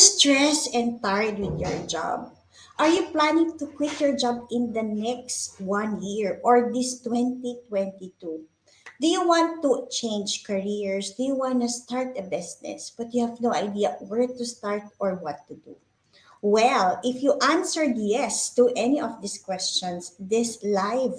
stressed and tired with your job? Are you planning to quit your job in the next 1 year or this 2022? Do you want to change careers? Do you want to start a business, but you have no idea where to start or what to do? Well, if you answered yes to any of these questions, this live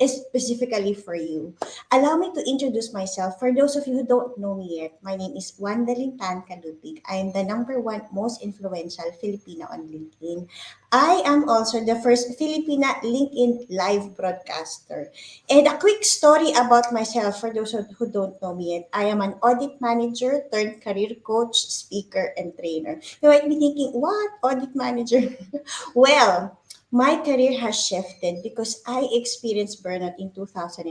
is specifically for you. Allow me to introduce myself. For those of you who don't know me yet, my name is Wanda 𝐸𝐿𝐵𝐸𝐺. I am the number one most influential Filipina on LinkedIn. I am also the first Filipina LinkedIn live broadcaster. And a quick story about myself for those who don't know me yet. I am an audit manager turned career coach, speaker, and trainer. You might be thinking, what audit manager? Well, my career has shifted because I experienced burnout in 2014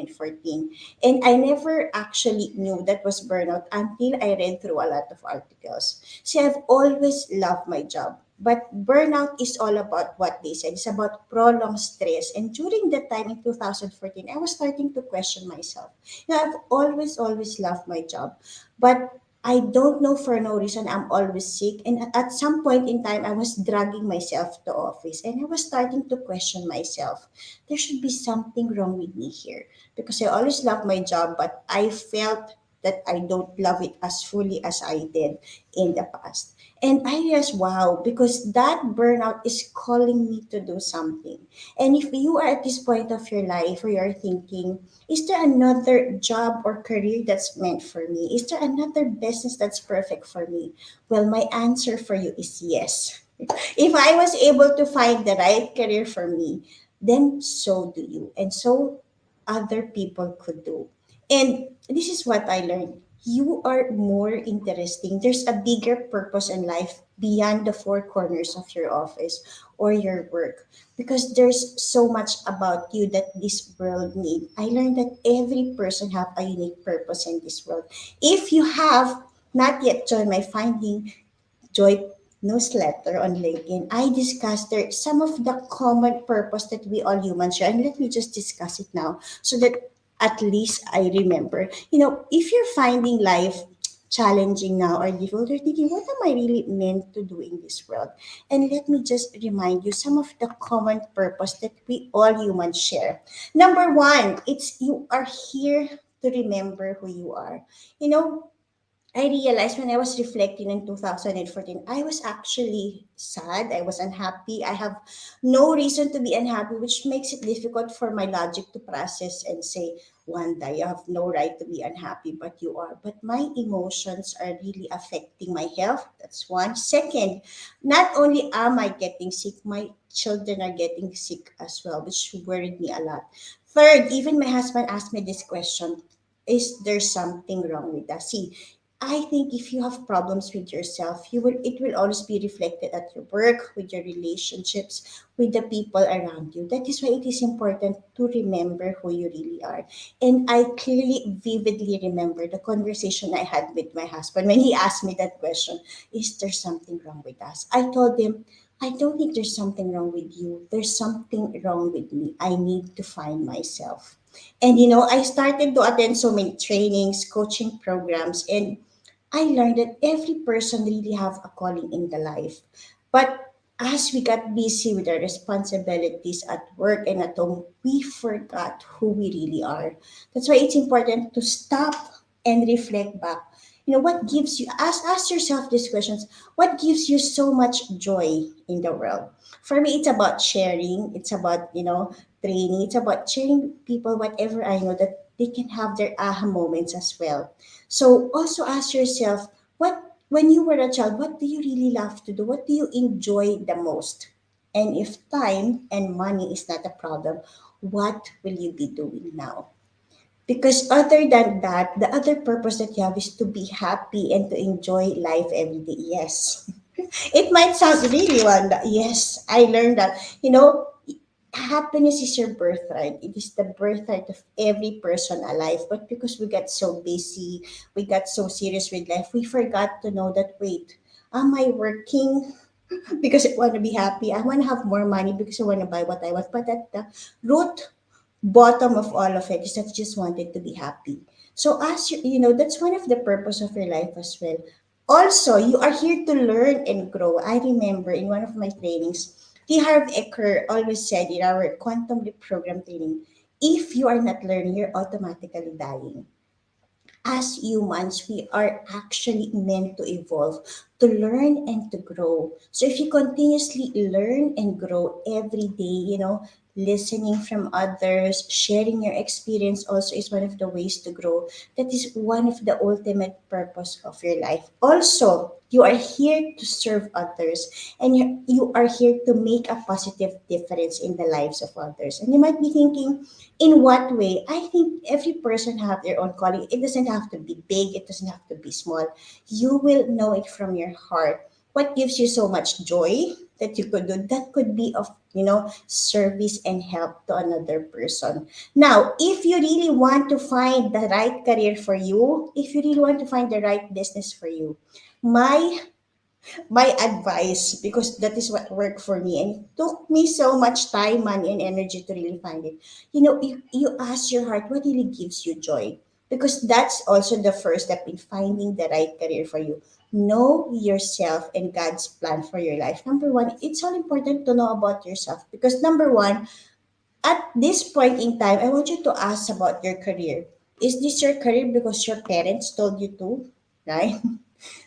and I never actually knew that was burnout until I read through a lot of articles. See, I've always loved my job. But burnout is all about what they said. It's about prolonged stress. And during that time in 2014, I was starting to question myself. I've always loved my job. But I don't know for no reason. I'm always sick. And at some point in time, I was dragging myself to office and I was starting to question myself. There should be something wrong with me here because I always loved my job, but I felt that I don't love it as fully as I did in the past. And I realized, wow, because that burnout is calling me to do something. And if you are at this point of your life where you're thinking, is there another job or career that's meant for me? Is there another business that's perfect for me? Well, my answer for you is yes. If I was able to find the right career for me, then so do you. And so other people could do. And this is what I learned. You are more interesting. There's a bigger purpose in life beyond the four corners of your office or your work because there's so much about you that this world need. I learned that every person have a unique purpose in this world. If you have not yet joined my Finding Joy newsletter on LinkedIn, I discussed there some of the common purpose that we all humans share. And let me just discuss it now so that at least I remember. If you're finding life challenging now or difficult, you're thinking, what am I really meant to do in this world? And let me just remind you some of the common purpose that we all humans share. Number one, it's you are here to remember who you are. You know, I realized when I was reflecting in 2014, I was actually sad. I was unhappy. I have no reason to be unhappy, which makes it difficult for my logic to process and say, Wanda, you have no right to be unhappy, but you are. But my emotions are really affecting my health. That's one. Second, not only am I getting sick, my children are getting sick as well, which worried me a lot. Third, even my husband asked me this question. Is there something wrong with us? See, I think if you have problems with yourself, it will always be reflected at your work, with your relationships, with the people around you. That is why it is important to remember who you really are. And I clearly, vividly remember the conversation I had with my husband when he asked me that question, is there something wrong with us? I told him, I don't think there's something wrong with you. There's something wrong with me. I need to find myself. And I started to attend so many trainings, coaching programs, and I learned that every person really have a calling in the life. But as we got busy with our responsibilities at work and at home, we forgot who we really are. That's why it's important to stop and reflect back. What gives you ask yourself these questions. What gives you so much joy in the world? For me, it's about sharing. It's about, training. It's about sharing people whatever I know that they can have their aha moments as well. So also ask yourself, what when you were a child, what do you really love to do? What do you enjoy the most? And if time and money is not a problem, what will you be doing now? Because other than that, the other purpose that you have is to be happy and to enjoy life every day. Yes. It might sound really one. Yes, I learned that. Happiness is your birthright. It is the birthright of every person alive. But because we got so busy, we got so serious with life, we forgot to know that wait, am I working because I want to be happy? I want to have more money because I want to buy what I want. But at the root bottom of all of it is that you just wanted to be happy. So as that's one of the purpose of your life as well. Also, you are here to learn and grow. I remember in one of my trainings, T. Harv Eker always said in our quantum leap program training, if you are not learning, you're automatically dying. As humans, we are actually meant to evolve, to learn and to grow. So if you continuously learn and grow every day, listening from others, sharing your experience also is one of the ways to grow. That is one of the ultimate purpose of your life. Also, you are here to serve others, and you are here to make a positive difference in the lives of others. And you might be thinking, in what way? I think every person have their own calling. It doesn't have to be big, it doesn't have to be small. You will know it from your heart. What gives you so much joy that you could do? That could be of, service and help to another person. Now, if you really want to find the right career for you, if you really want to find the right business for you, my my advice, because that is what worked for me, and it took me so much time, money, and energy to really find it. You ask your heart what really gives you joy, because that's also the first step in finding the right career for you. Know yourself and God's plan for your life. Number one, it's all important to know about yourself, because number one, at this point in time, I want you to ask about your career. Is this your career because your parents told you to, right?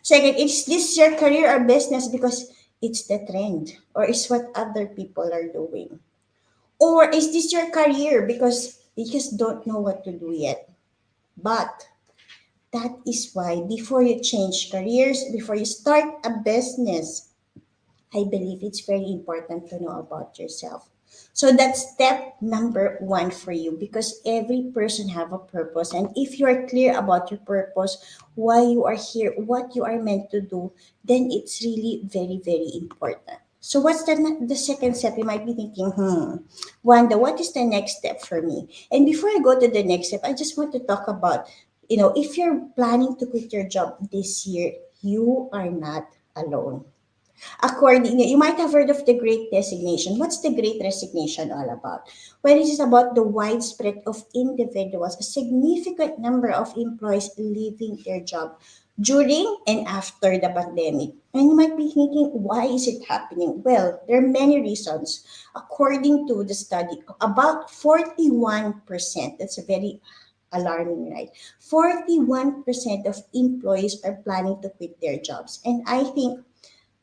Second, is this your career or business because it's the trend or it's what other people are doing? Or is this your career because you just don't know what to do yet? But that is why before you change careers, before you start a business, I believe it's very important to know about yourself. So that's step number one for you, because every person have a purpose. And if you are clear about your purpose, why you are here, what you are meant to do, then it's really very, very important. So what's the second step? You might be thinking, Wanda, what is the next step for me? And before I go to the next step, I just want to talk about, if you're planning to quit your job this year, you are not alone. According, you might have heard of the Great Resignation. What's the Great Resignation all about? Well, it is about the widespread of individuals, a significant number of employees leaving their job during and after the pandemic. And you might be thinking, why is it happening? Well, there are many reasons. According to the study, about 41%, that's a very alarming, right? 41% of employees are planning to quit their jobs. And I think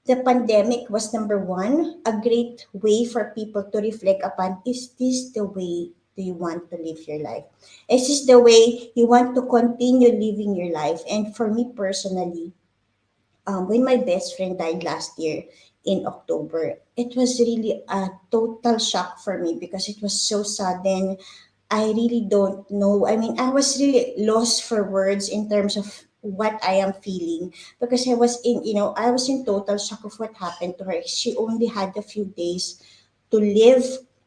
the pandemic was number one, a great way for people to reflect upon, is this the way do you want to live your life? Is this the way you want to continue living your life? And for me personally, when my best friend died last year in October, it was really a total shock for me because it was so sudden. I really don't know. I mean, I was really lost for words in terms of what I am feeling, because I was in total shock of what happened to her. She only had a few days to live.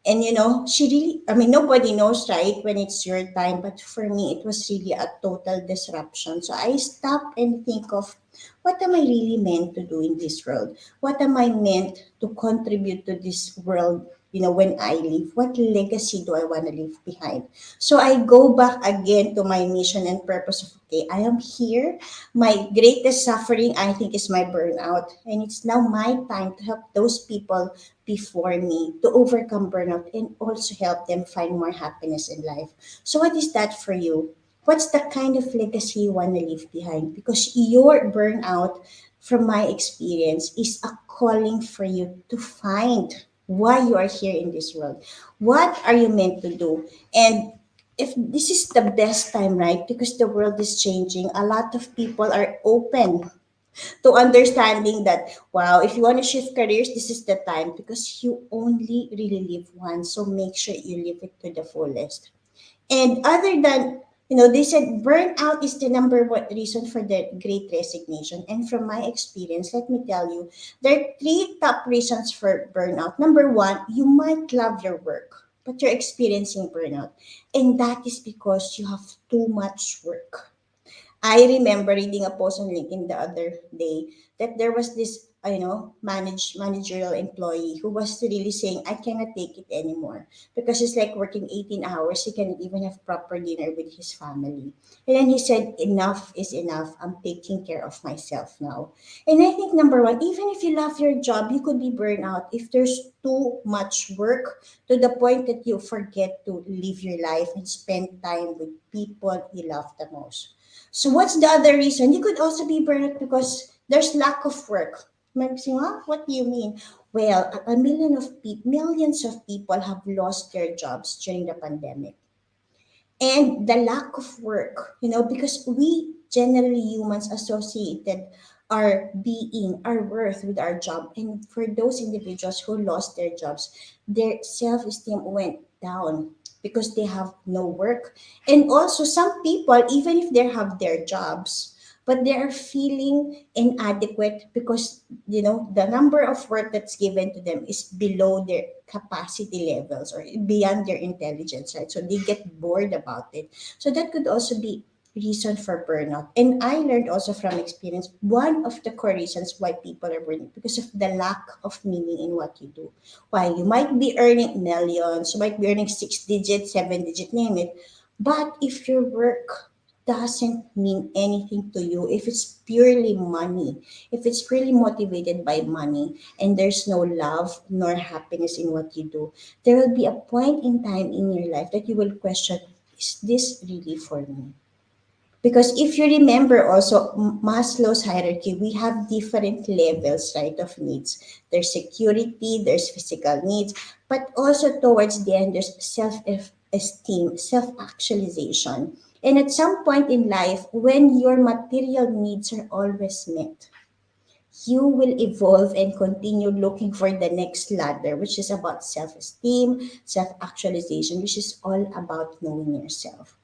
And she really, I mean, nobody knows, right, when it's your time. But for me, it was really a total disruption. So I stop and think of, what am I really meant to do in this world? What am I meant to contribute to this world? When I leave, what legacy do I want to leave behind? So I go back again to my mission and purpose of, okay, I am here. My greatest suffering, I think, is my burnout. And it's now my time to help those people before me to overcome burnout and also help them find more happiness in life. So, what is that for you? What's the kind of legacy you want to leave behind? Because your burnout, from my experience, is a calling for you to find why you are here in this world. What are you meant to do? And if this is the best time, right? Because the world is changing, a lot of people are open to understanding that, wow, if you want to shift careers, this is the time, because you only really live once. So make sure you live it to the fullest. And other than, they said burnout is the number one reason for the great resignation. And from my experience, let me tell you, there are three top reasons for burnout. Number one, you might love your work, but you're experiencing burnout. And that is because you have too much work. I remember reading a post on LinkedIn the other day that there was this managerial employee who was really saying, I cannot take it anymore because it's like working 18 hours. He cannot even have proper dinner with his family. And then he said, enough is enough. I'm taking care of myself now. And I think number one, even if you love your job, you could be burned out if there's too much work to the point that you forget to live your life and spend time with people you love the most. So what's the other reason? You could also be burned out because there's lack of work. Maxima, what do you mean? Well, millions of people have lost their jobs during the pandemic, and the lack of work, because we generally humans associated our being, our worth with our job. And for those individuals who lost their jobs, their self-esteem went down because they have no work. And also some people, even if they have their jobs, but they are feeling inadequate because the number of work that's given to them is below their capacity levels or beyond their intelligence, right? So they get bored about it. So that could also be reason for burnout. And I learned also from experience, one of the core reasons why people are burning because of the lack of meaning in what you do. Why you might be earning millions, you might be earning 6 digit, 7 digit, name it, but if your work doesn't mean anything to you, if it's purely money, if it's purely motivated by money, and there's no love nor happiness in what you do, there will be a point in time in your life that you will question, is this really for me? Because if you remember also Maslow's hierarchy, we have different levels, right, of needs. There's security, there's physical needs, but also towards the end, there's self-esteem, self-actualization. And at some point in life, when your material needs are always met, you will evolve and continue looking for the next ladder, which is about self-esteem, self-actualization, which is all about knowing yourself.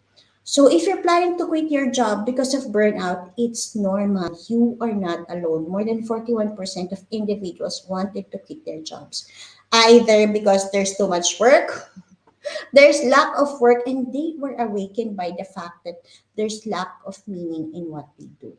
So if you're planning to quit your job because of burnout, it's normal. You are not alone. More than 41% of individuals wanted to quit their jobs. Either because there's too much work, there's lack of work, and they were awakened by the fact that there's lack of meaning in what they do.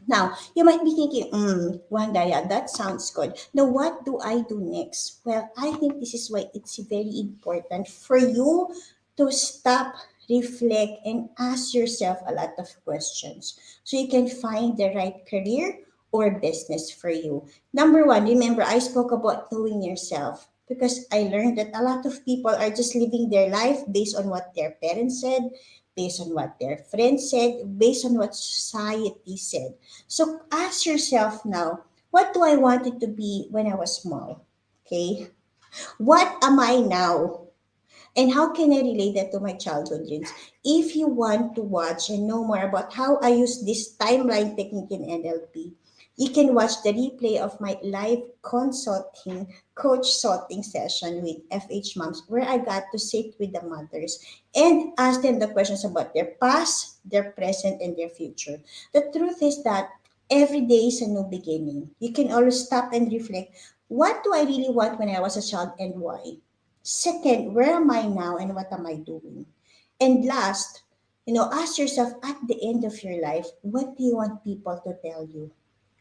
Now, you might be thinking, Wanda, yeah, that sounds good. Now, what do I do next? Well, I think this is why it's very important for you to stop, reflect, and ask yourself a lot of questions so you can find the right career or business for you. Number one, remember, I spoke about knowing yourself because I learned that a lot of people are just living their life based on what their parents said, based on what their friends said, based on what society said. So ask yourself now, what do I want it to be when I was small? Okay. What am I now? And how can I relate that to my childhood dreams? If you want to watch and know more about how I use this timeline technique in NLP, you can watch the replay of my live consulting coach sorting session with FH moms where I got to sit with the mothers and ask them the questions about their past, their present, and their future. The truth is that every day is a new beginning. You can always stop and reflect, what do I really want when I was a child and why? Second, where am I now and what am I doing? And last, ask yourself at the end of your life, what do you want people to tell you?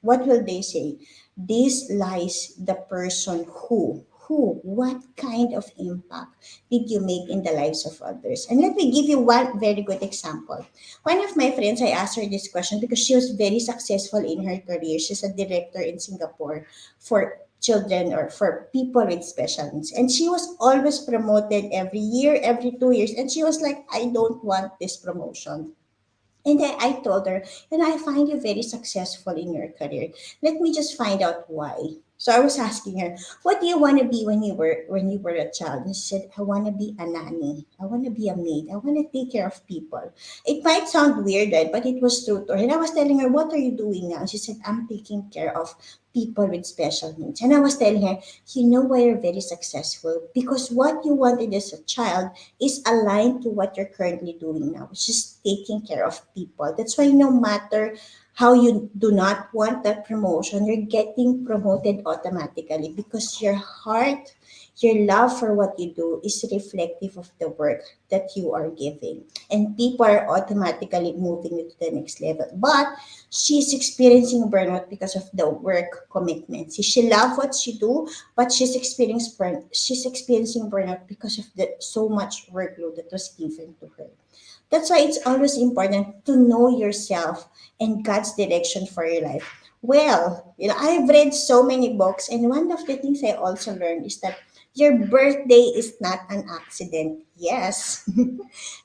What will they say? This lies the person what kind of impact did you make in the lives of others? And let me give you one very good example. One of my friends, I asked her this question because she was very successful in her career. She's a director in Singapore for children or for people with special needs. And she was always promoted every year, every 2 years. And she was like, I don't want this promotion. And then I told her, I find you very successful in your career. Let me just find out why. So I was asking her, what do you want to be when you were a child? And she said, I want to be a nanny. I want to be a maid. I want to take care of people. It might sound weird, right? But it was true to her. And I was telling her, what are you doing now? She said, I'm taking care of people with special needs. And I was telling her, you know why you're very successful? Because what you wanted as a child is aligned to what you're currently doing now, which is taking care of people. That's why no matter how you do not want that promotion, you're getting promoted automatically because your heart, Your love for what you do is reflective of the work that you are giving. And people are automatically moving you to the next level. But she's experiencing burnout because of the work commitment. See, she loves what she do, but she's experiencing burnout because of the so much workload that was given to her. That's why it's always important to know yourself and God's direction for your life. Well, I've read so many books, and one of the things I also learned is that your birthday is not an accident. Yes,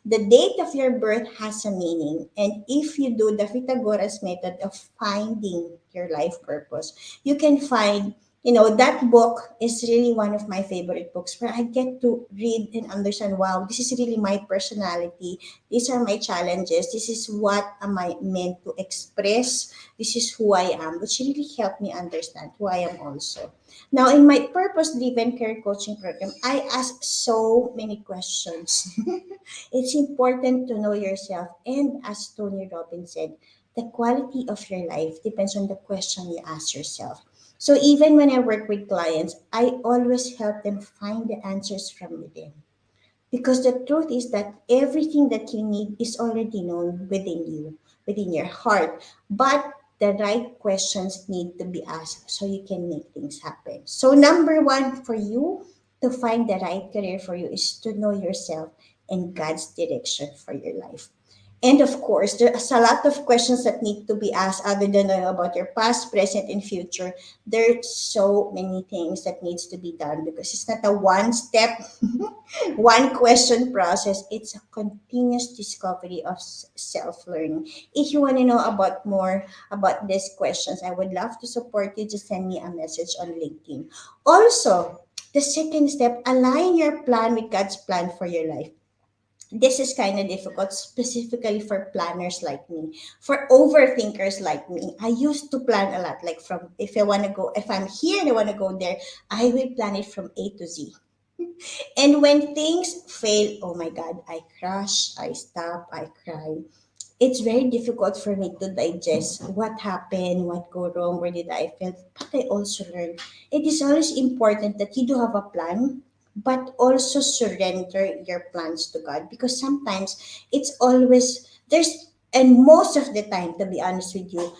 the date of your birth has a meaning. And if you do the Pythagoras method of finding your life purpose, you can find, that book is really one of my favorite books where I get to read and understand, wow, this is really my personality. These are my challenges. This is what am I meant to express. This is who I am, which really helped me understand who I am also. Now, in my purpose-driven career coaching program, I ask so many questions. It's important to know yourself. And as Tony Robbins said, the quality of your life depends on the question you ask yourself. So even when I work with clients, I always help them find the answers from within. Because the truth is that everything that you need is already known within you, within your heart. But the right questions need to be asked so you can make things happen. So, number one for you to find the right career for you is to know yourself and God's direction for your life. And of course, there's a lot of questions that need to be asked other than knowing about your past, present, and future. There's so many things that needs to be done because it's not a one step one question process. It's a continuous discovery of self-learning. If you want to know about more about these questions, I would love to support you. Just send me a message on LinkedIn. Also, the second step, align your plan with God's plan for your life. This is kind of difficult, specifically for planners like me. For overthinkers like me, I used to plan a lot. Like, from if I want to go, if I'm here and I want to go there, I will plan it from A to Z. And when things fail, oh my God, I crash, I stop, I cry. It's very difficult for me to digest what happened, what go wrong, where did I fail. But I also learned it is always important that you do have a plan, but also surrender your plans to God, because sometimes it's always and most of the time, to be honest with you,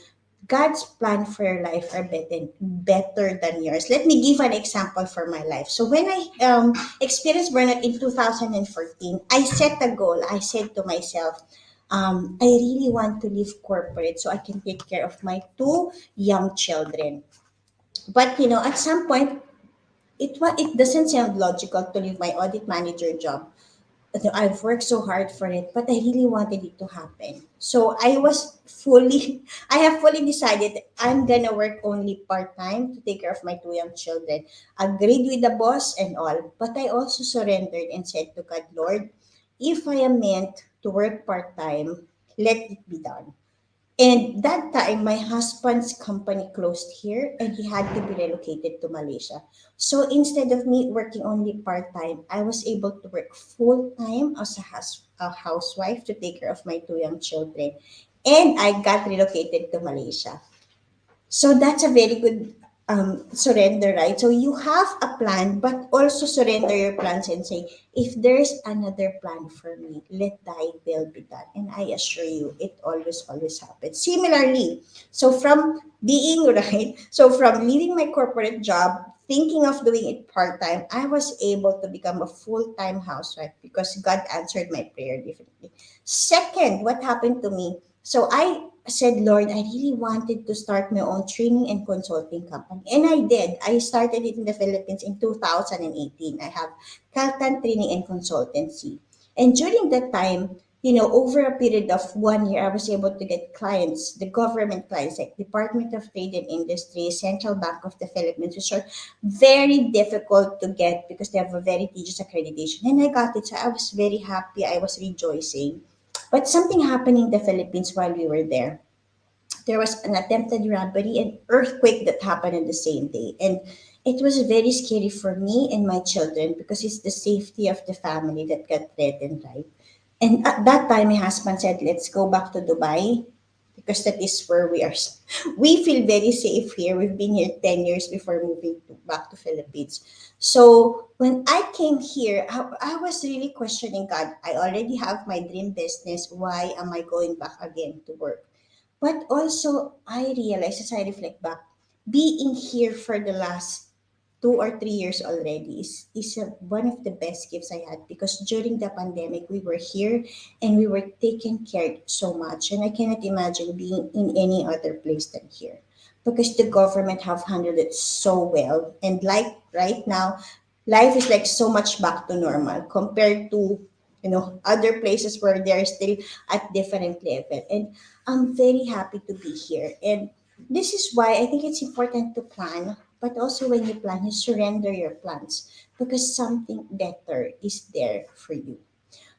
God's plan for your life are better than yours. Let me give an example for my life. So when I experienced burnout in 2014, I set a goal. I said to myself, I really want to leave corporate so I can take care of my two young children. But at some point, it doesn't sound logical to leave my audit manager job. I've worked so hard for it, but I really wanted it to happen. So I have fully decided that I'm gonna work only part time to take care of my two young children. Agreed with the boss and all, but I also surrendered and said to God, Lord, if I am meant to work part time, let it be done. And that time, my husband's company closed here and he had to be relocated to Malaysia. So instead of me working only part time, I was able to work full time as a housewife to take care of my two young children. And I got relocated to Malaysia. So that's a very good surrender, right? So you have a plan, but also surrender your plans and say, if there's another plan for me, let thy will be done. And I assure you, it always happens. Similarly, so from being right, so from leaving my corporate job, thinking of doing it part time, I was able to become a full time housewife because God answered my prayer differently. Second, what happened to me? So I said, Lord, I really wanted to start my own training and consulting company. And I did. I started it in the Philippines in 2018. I have Caltan Training and Consultancy. And during that time, over a period of 1 year, I was able to get clients, the government clients, like Department of Trade and Industry, Central Bank of the Philippines, which are very difficult to get because they have a very tedious accreditation. And I got it. So I was very happy. I was rejoicing. But something happened in the Philippines while we were there. There was an attempted robbery and earthquake that happened on the same day. And it was very scary for me and my children because it's the safety of the family that got threatened, right? And at that time, my husband said, let's go back to Dubai because that is where we are. We feel very safe here. We've been here 10 years before moving back to Philippines. So when I came here, I was really questioning God. I already have my dream business. Why am I going back again to work? But also, I realize as I reflect back, being here for the last 2 or 3 years already is one of the best gifts I had, because during the pandemic, we were here and we were taken care so much. And I cannot imagine being in any other place than here, because the government have handled it so well. And like right now, life is like so much back to normal compared to other places where they're still at different level. And I'm very happy to be here. And this is why I think it's important to plan, but also when you plan, you surrender your plans, because something better is there for you.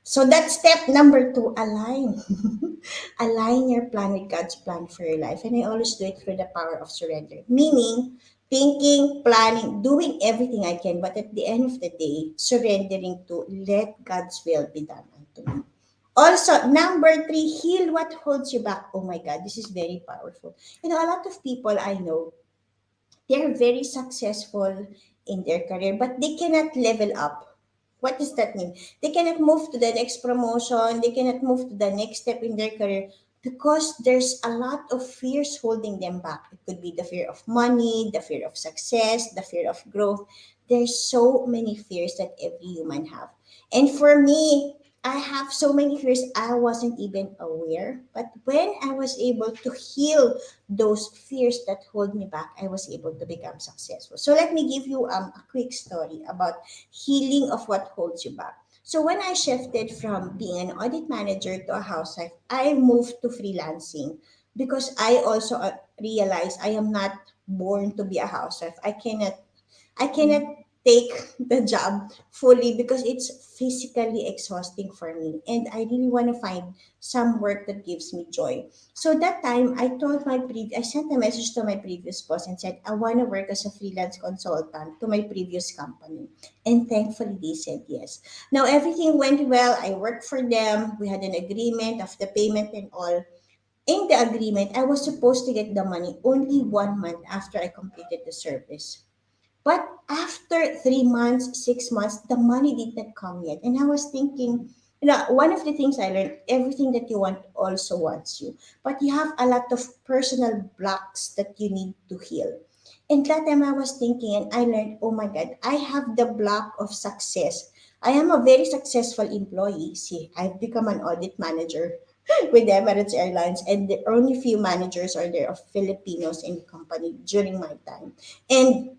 So that's step number two: align. Align your plan with God's plan for your life. And I always do it through the power of surrender. Meaning, thinking, planning, doing everything I can, but at the end of the day, surrendering to let God's will be done unto me. Also, number three, heal what holds you back. Oh my God, this is very powerful. A lot of people I know, they're very successful in their career, but they cannot level up. What does that mean? They cannot move to the next promotion, they cannot move to the next step in their career, because there's a lot of fears holding them back. It could be the fear of money, the fear of success, the fear of growth. There's so many fears that every human have. And for me, I have so many fears I wasn't even aware. But when I was able to heal those fears that hold me back, I was able to become successful. So let me give you a quick story about healing of what holds you back. So when I shifted from being an audit manager to a housewife, I moved to freelancing, because I also realized I am not born to be a housewife. I cannot take the job fully, because it's physically exhausting for me, and I really want to find some work that gives me joy. So that time I sent a message to my previous boss and said I want to work as a freelance consultant to my previous company. And thankfully they said yes. Now everything went well. I worked for them. We had an agreement of the payment and all. In the agreement, I was supposed to get the money only 1 month after I completed the service. But after 3 months, 6 months, the money did not come yet. And I was thinking, one of the things I learned, everything that you want also wants you. But you have a lot of personal blocks that you need to heal. And that time I was thinking, and I learned, oh my God, I have the block of success. I am a very successful employee. See, I've become an audit manager with Emirates Airlines, and the only few managers are there of Filipinos in the company during my time. And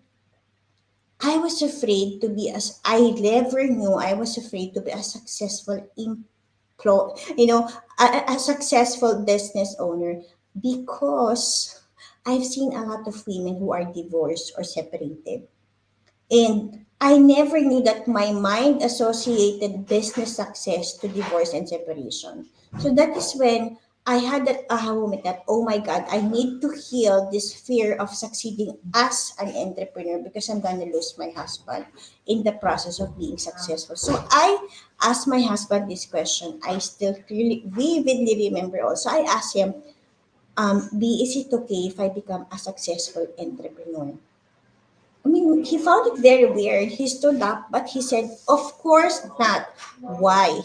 I was afraid to be as I never knew I was afraid to be a successful a successful business owner, because I've seen a lot of women who are divorced or separated. And I never knew that my mind associated business success to divorce and separation. So that is when I had that aha moment that, oh my God, I need to heal this fear of succeeding as an entrepreneur, because I'm going to lose my husband in the process of being successful. So I asked my husband this question. I still clearly, vividly remember also. I asked him, B, is it okay if I become a successful entrepreneur? I mean, he found it very weird. He stood up, but he said, of course not. Why?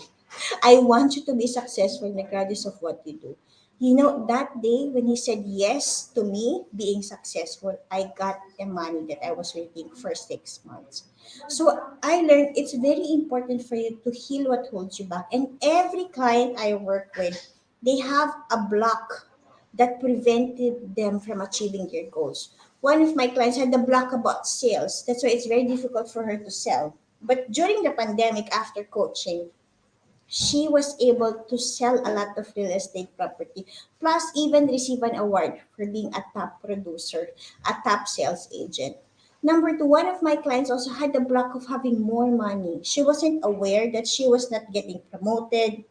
I want you to be successful regardless of what you do. That day when he said yes to me being successful, I got the money that I was waiting for 6 months. So I learned it's very important for you to heal what holds you back. And every client I work with, they have a block that prevented them from achieving their goals. One of my clients had a block about sales. That's why it's very difficult for her to sell. But during the pandemic, after coaching, she was able to sell a lot of real estate property, plus even receive an award for being a top producer, a top sales agent. Number two, one of my clients also had the block of having more money. She wasn't aware that she was not getting promoted,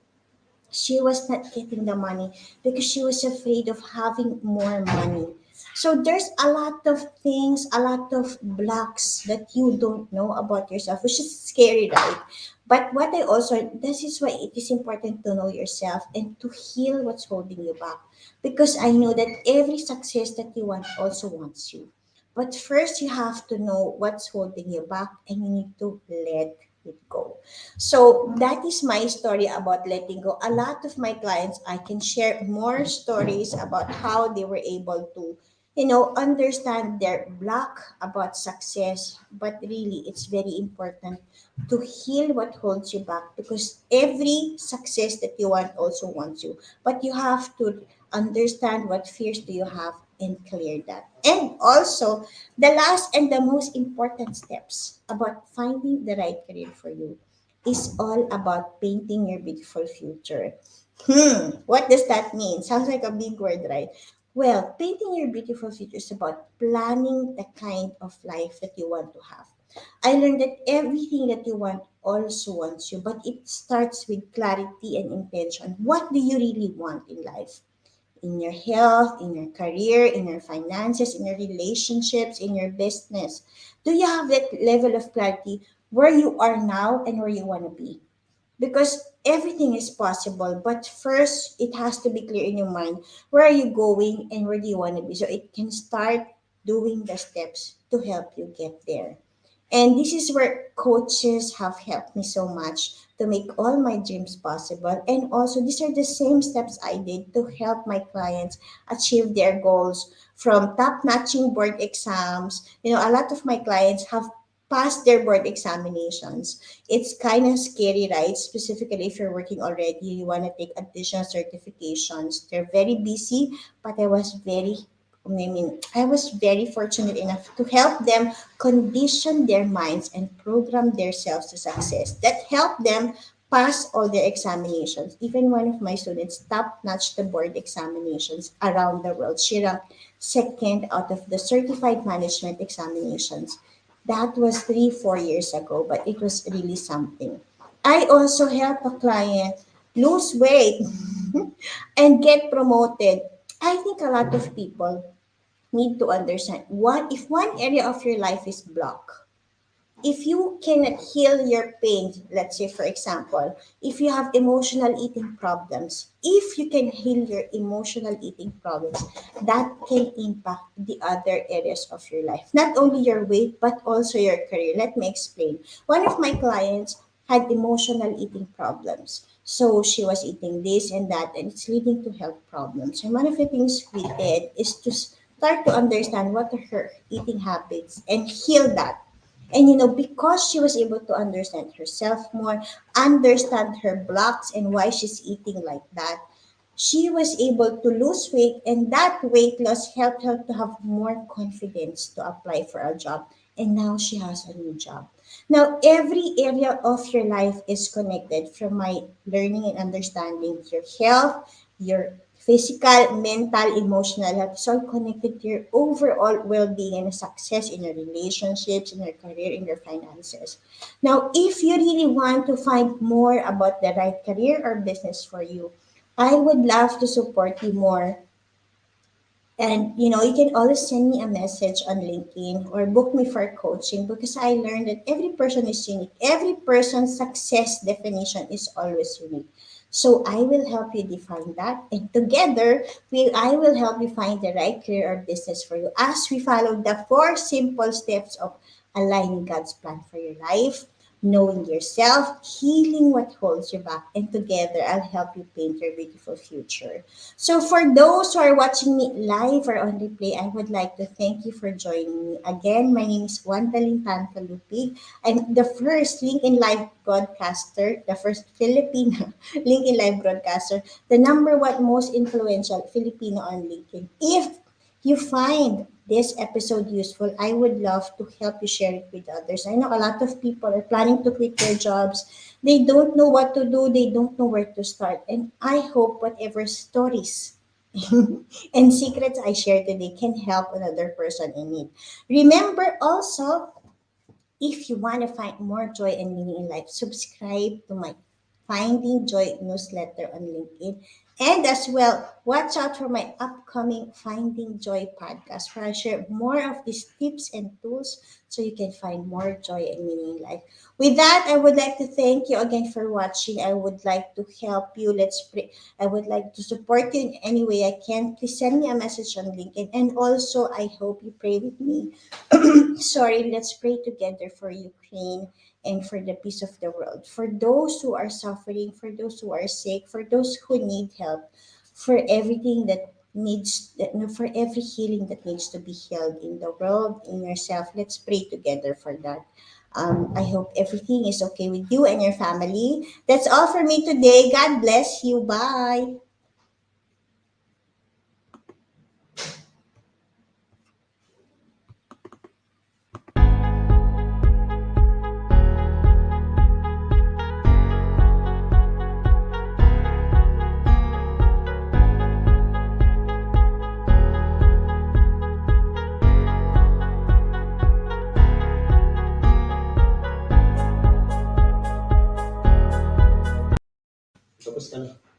she was not getting the money, because she was afraid of having more money. So there's a lot of things, a lot of blocks that you don't know about yourself, which is scary, right? But what I also, this is why it is important to know yourself and to heal what's holding you back. Because I know that every success that you want also wants you. But first, you have to know what's holding you back and you need to let it go. So, that is my story about letting go. A lot of my clients, I can share more stories about how they were able to, understand their block about success. But really, it's very important to heal what holds you back, because every success that you want also wants you. But you have to understand what fears do you have and clear that. And also, the last and the most important steps about finding the right career for you is all about painting your beautiful future. What does that mean? Sounds like a big word, right? Well, painting your beautiful future is about planning the kind of life that you want to have. I learned that everything that you want also wants you, but it starts with clarity and intention. What do you really want in life? In your health, in your career, in your finances, in your relationships, in your business? Do you have that level of clarity where you are now and where you want to be? Because everything is possible, but first it has to be clear in your mind, where are you going and where do you want to be, so it can start doing the steps to help you get there. And this is where coaches have helped me so much to make all my dreams possible. And also, these are the same steps I did to help my clients achieve their goals, from top notching board exams. A lot of my clients have passed their board examinations. It's kind of scary, right? Specifically, if you're working already, you want to take additional certifications. They're very busy, but I was very fortunate enough to help them condition their minds and program themselves to success. That helped them pass all their examinations. Even one of my students top-notched the board examinations around the world. She ranked second out of the certified management examinations. That was 3, 4 years ago, but it was really something. I also help a client lose weight and get promoted. I think a lot of people need to understand, what if one area of your life is blocked, if you cannot heal your pain. Let's say, for example, if you have emotional eating problems, if you can heal your emotional eating problems, that can impact the other areas of your life, not only your weight but also your career. Let me explain. One of my clients had emotional eating problems, so she was eating this and that, and it's leading to health problems. And one of the things we did is to start to understand what are her eating habits and heal that. And because she was able to understand herself more, understand her blocks and why she's eating like that, she was able to lose weight, and that weight loss helped her to have more confidence to apply for a job. And now she has a new job. Now, every area of your life is connected, from my learning and understanding. Your health, your physical, mental, emotional health is all connected to your overall well-being and success in your relationships, in your career, in your finances. Now, if you really want to find more about the right career or business for you, I would love to support you more. And you can always send me a message on LinkedIn or book me for coaching, because I learned that every person is unique. Every person's success definition is always unique. So I will help you define that, and together I will help you find the right career or business for you, as we follow the 4 simple steps of aligning God's plan for your life, knowing yourself, healing what holds you back, and together I'll help you paint your beautiful future. So, for those who are watching me live or on replay, I would like to thank you for joining me. Again, my name is Wanda Lupig. I'm the first LinkedIn Live broadcaster, the first Filipino LinkedIn Live broadcaster, the number one most influential Filipino on LinkedIn. If you find this episode useful, I would love to help you share it with others. I know a lot of people are planning to quit their jobs. They don't know what to do, they don't know where to start. And I hope whatever stories and secrets I share today can help another person in need. Remember also, if you want to find more joy and meaning in life, subscribe to my Finding Joy newsletter on LinkedIn. And as well, watch out for my upcoming Finding Joy podcast where I share more of these tips and tools so you can find more joy and meaning in life. With that, I would like to thank you again for watching. I would like to help you. Let's pray. I would like to support you in any way I can. Please send me a message on LinkedIn. And also, I hope you pray with me. Sorry, let's pray together for Ukraine and for the peace of the world. For those who are suffering, for those who are sick, for those who need help, for everything that needs, no, for every healing that needs to be healed in the world, in yourself. Let's pray together for that. I hope everything is okay with you and your family. That's all for me today. God bless you. Bye. Tapos ka na.